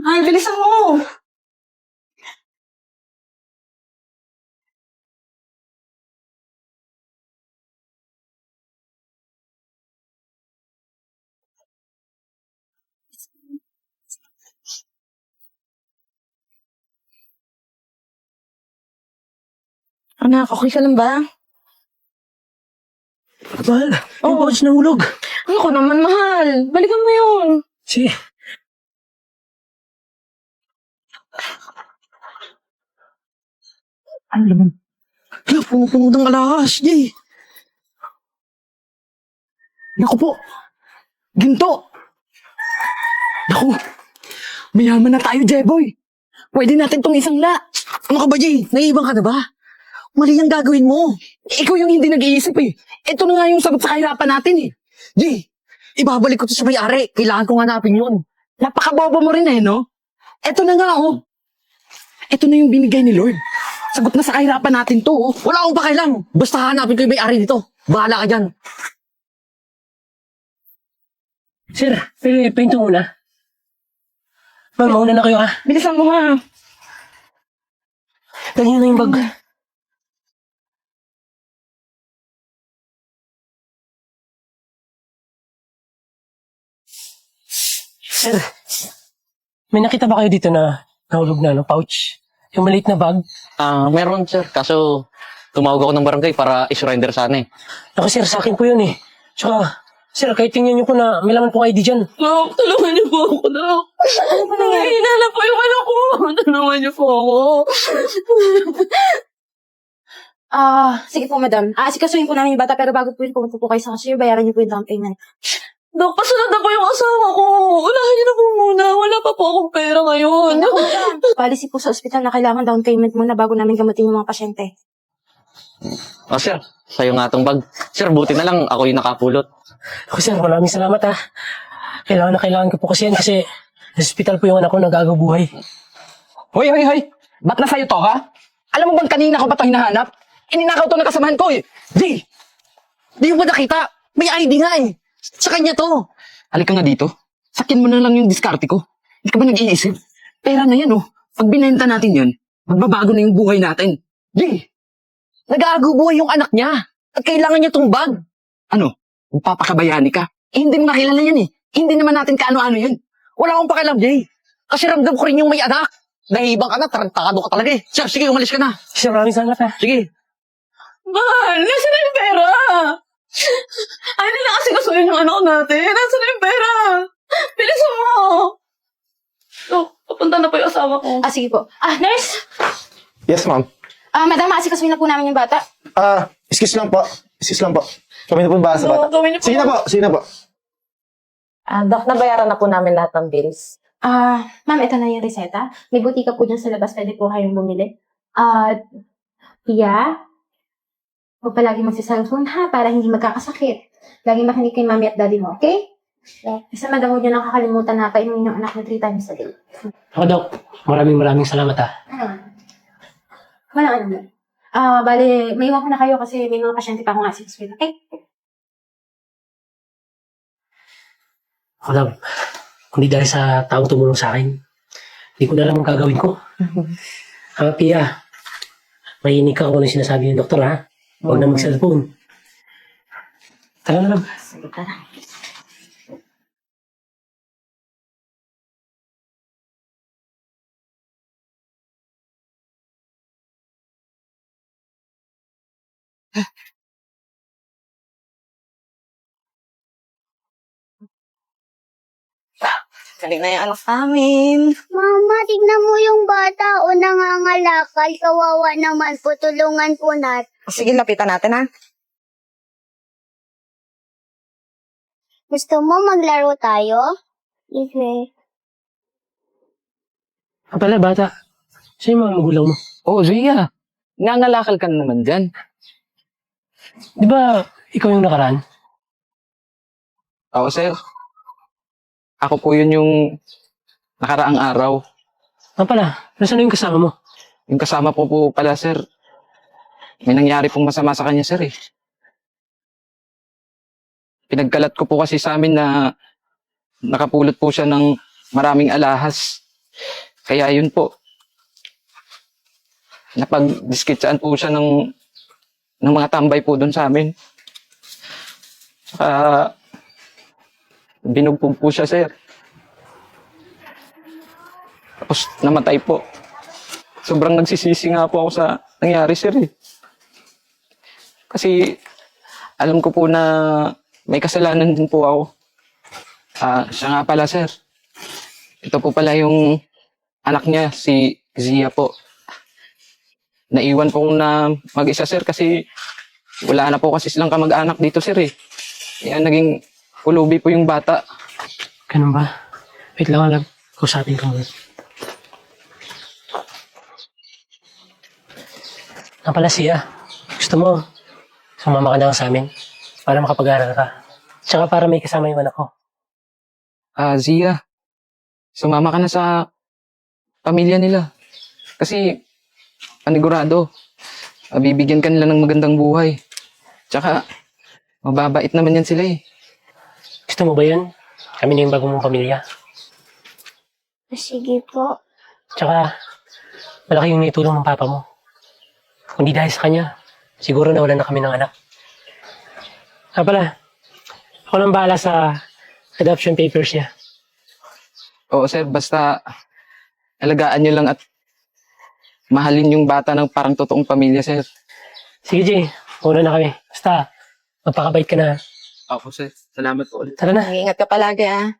Ay, bilisan mo! Anak, okay ka lang ba? Mahal, yung pouch nahulog. Ano ko naman, mahal? Balikan mo yun. Sige. Ano naman? Hala, puno-puno ng alahas, Jay. Naku po. Ginto. Naku. Mayaman na tayo, Jeboy. Pwede natin tong isang la. Ano ka ba, Jay? Naiibang ka na ba? Mali ang gagawin mo. Ikaw yung hindi nag-iisip eh. Ito na nga yung sagot sa kahirapan natin eh. Jay, ibabalik ko to sa may-ari. Kailangan kong hanapin yun. Napakabobo mo rin eh, no? Ito na nga, oh. Ito na yung binigay ni Lord. Sagot na sa kahirapan natin to, oh. Wala akong pakialam. Basta hanapin ko yung may-ari nito. Bahala ka dyan. Sir, pahinto muna. Ma'am, mauna na kayo ha. Bilisan mo ha. Ganyan na yung bag. Sir, may nakita ba kayo dito na nahulog na, pouch? Yung maliit na bag? Meron sir, kaso tumawag ako ng barangay para i-surrender sana eh. Ako sir, sa akin po yun eh. Tsaka, sir, kahit tingnan niyo po na may laman po ID dyan. Nak, tulungan niyo po ako, Nak. Ano ba nangyayari? Na po yung anak ko. Tulungan niyo po ako. Sige po, madam. Asikasuhin po namin yung bata, pero bago po yun, pumunta po kayo sa cashier, bayaran niyo po yung down payment. Dok, pasunod na po yung asawa ko. Unahan niyo na po muna. Wala pa po akong pera ngayon. Naku, madam. Policy po sa ospital na kailangan down payment muna bago namin gamutin yung mga pasyente. Sir, sa'yo nga tong bag. Sir, buti na lang ako yung nakapulot. Ako sir, maraming salamat ha. Kailangan ko po kasi yan kasi sa hospital po yung anak ko nag-agabuhay. Hoy, hoy, hoy. Ba't na sa'yo to, ha? Alam mo bang kanina ko pa to hinahanap? Ininakaw to ng kasamahan ko, eh. Jay! Di mo ba nakita? May ID nga, eh. Sa kanya to. Halika nga dito. Sakin mo na lang yung diskarte ko. Hindi ka ba nag-iisip? Pera na yan, oh. Pag binenta natin yan, magbabago na yung buhay natin. Jay! Nag-aagubuhay yung anak niya. At kailangan niya tong bag. Ano? Magpapakabayani ka? Eh, hindi mo nakilala yan, eh. Hindi naman natin kaano-ano yun. Wala akong pakialam, Jay. Kasi ramdam ko rin yung may anak. Nahibang ka na, tarantado ka talaga eh. Sir, sige, umalis ka na. Sir, maraming salamat ha. Sige. Mahal, nasa na yung pera? Ay, na kasi kasuhin yung anak natin. Nasa na yung pera? Bilisan mo. Dok, papunta na po yung asawa ko. Sige po. Nurse! Yes, ma'am. Madam, asikasuhin na po namin yung bata. Excuse lang po. Excuse lang po. Kami na po ba sa bata? Gawin niyo po. Sige na po. Sige na po. Dok, nabayaran na po namin lahat ng bills. Ma'am, ito na yung reseta. May butika po dyan sa labas. Pwede po kayong bumili. Tia, huwag palagi magsisalphone ha, para hindi magkakasakit. Lagi makinig kay mami at daddy mo, okay? Kasi madam, huwag nyo nang kakalimutan na painumin yung anak nyo 3 times a day. Ako Dok, maraming salamat ha. Wala ka naman. Bale, may iwan ko na kayo kasi may mga pasyente pa akong asin, okay? Ako Dok, kundi dahil sa taong tumulong sa akin, hindi ko na alam ang gagawin ko. Pia, mahinig ka kung ano yung sinasabi ng doktor ha. Huwag na mag-cellphone. Tara na lang. Sige, tara. Galing na yung anak namin. Mama, tignan mo yung bata o nangangalakal. Kawawa naman po. Tulungan po natin. Sige, lapitan natin ha. Gusto mo maglaro tayo? Sige. Pala bata, sino yung mga magulang mo? Oh, Zia. Nangalakal ka na naman dyan. Di ba ikaw yung nakaraan? Ako sir, ako po yun yung nakaraang araw. Pala, nasaan na yung kasama mo? Yung kasama po pala sir, may nangyari pong masama sa kanya sir eh. Pinagkalat ko po kasi sa amin na nakapulot po siya ng maraming alahas. Kaya yun po, napag-diskitsaan po siya ng mga tambay po doon sa amin. Saka, binugbog po siya, sir. Tapos namatay po. Sobrang nagsisisi nga po ako sa nangyari, sir eh. Kasi alam ko po na may kasalanan din po ako. Siya nga pala, sir. Ito po pala yung anak niya, si Zia po. Naiwan po na mag-isa, sir, kasi wala na po kasi silang kamag-anak dito, sir eh. Kaya naging ulubi po yung bata. Ganun ba? Wait lang, alam. Kausapin ko muna. Nga pala siya. Gusto mo, sumama ka na lang sa amin para makapag-aral ka. Tsaka para may kasama yung anak ko. Zia, sumama ka na sa pamilya nila. Kasi, panigurado, bibigyan ka nila ng magandang buhay. Tsaka, mababait naman yan sila eh. Gusto mo ba yun? Kami na yung bagong mong pamilya. Sige po. Tsaka, malaki yung naitulong ng papa mo. Kung di dahil sa kanya, siguro nawalan na kami ng anak. Pala, ako lang bahala sa adoption papers niya. Oo sir, basta alagaan nyo lang at mahalin yung bata ng parang totoong pamilya, sir. Sige, Jay. Una na kami. Basta, magpakabait ka na. Opo, sir. Salamat po ulit. Tara na. Mag-iingat ka palagi, ah.